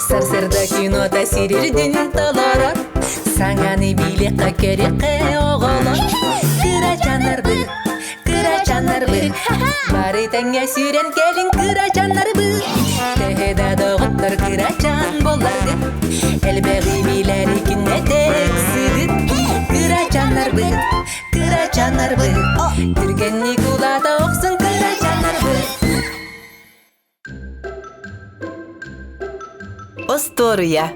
Сарсырда кино тәсирирден толорор, саңаны билеққа кереққа оғолор. Кырачанар бұл, бары тәңе сүрен келін кырачанар бұл. Тәхеда доғыттар кырачан боларды, әлбәғи биләри күнне тәксідір. Кырачанар бұл, түрген Никулада оқсын кырачанар бұл. История.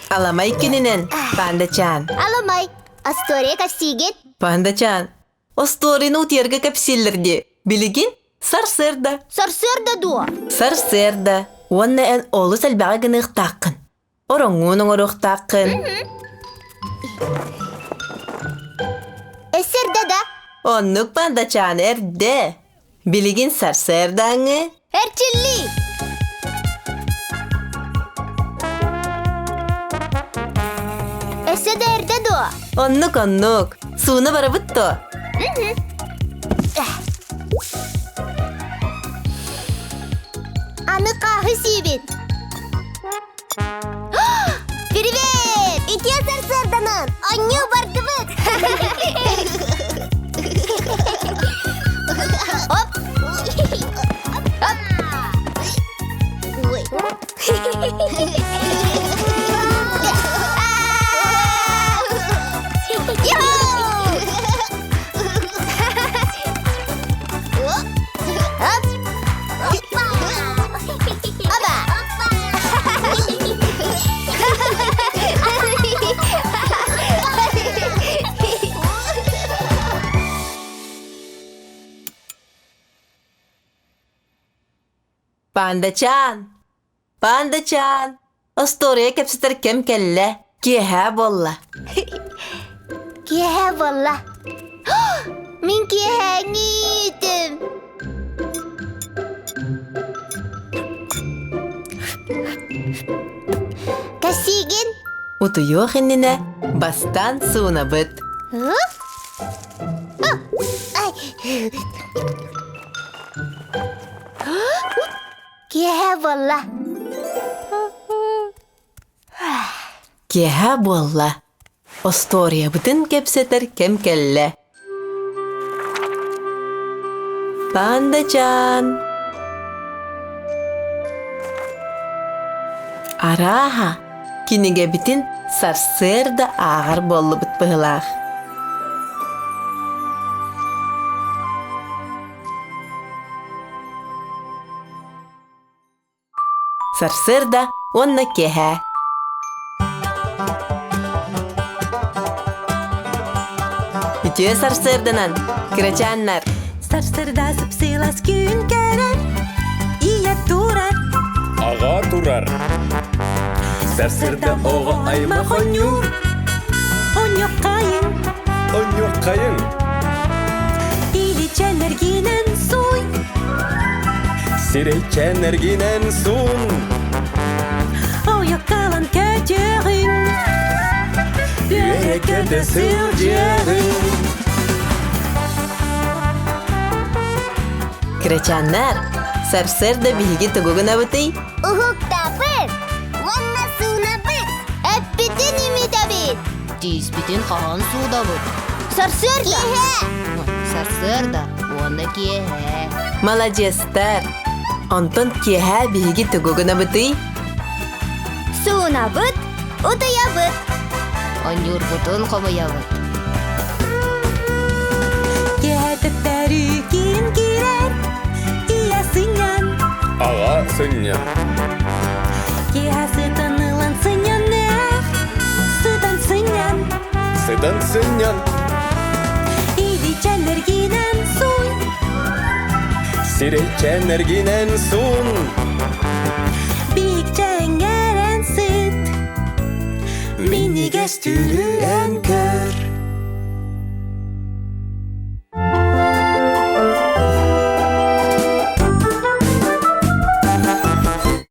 Аламай күнінен, Пандачан. Аламай, история капсигет. Пандачан, историяны утерге капсиллерде. Билигин сарсырда. Сарсырда дуа. Сарсырда. Онна ән олы сәлбәға гіні ұқтаққын. Орыңуның оры ұқтаққын. Эсерда да. Оннық Пандачан әрді. Билигин сарсырдаңы? Әрчілі. Эседе әрді дуа. Оннық. Суыны бары бұтты. Аны қағы сейбет. Привет! Ите сарсырданын. Аню барды бұд. Оп! Пандачан, история кепсетер кем келле? Кеһә болла. Кеһә болла. Мин кеһәң идем. Касигин? Утуйох иннине бастан суына быт. Кеһә болла. Кеһә болла. История бүтін кепсетер кем келле? Пандачан. Араха, кинеге бүтін сарсырда ағар болы бұт бұғылақ. Сарсырда онна кеһә. Үтіе сарсырданан, кірачаннар. Сарсырда сыпсылас күн кәрер, ие турар. Аға турар. Сарсырда оға айма хонюр. Онюқ қайын. Иличен әргенен суй. Сирейчен әргенен сун. Ойық қалан көтерін. Үйерекерді сыл жерін. Кірачаннар, сарсырда биһиги тугугуна бытый. Ухукта бит. Ванна суна бит. Әппитин имита бит. Тиз битин хан суда бут. Сарсырда. Кеһә. Сарсырда, оны кеһә. Молодецтар. Онтон кеһә биһиги тугугуна бытый. Суна бит. Утая бит. Анюр бутын қомыя бут. Кеһә төптәрі киін кирер. Ия сыньян. Аға сыньян. Кеһә сытанылан сыньяннер. Сыдан сыньян. Сыдан сыньян. Иличен әргенен суй. Сирейчен әргенен сун. Бикчен әрен сыт. Минигес түрі әнкөр.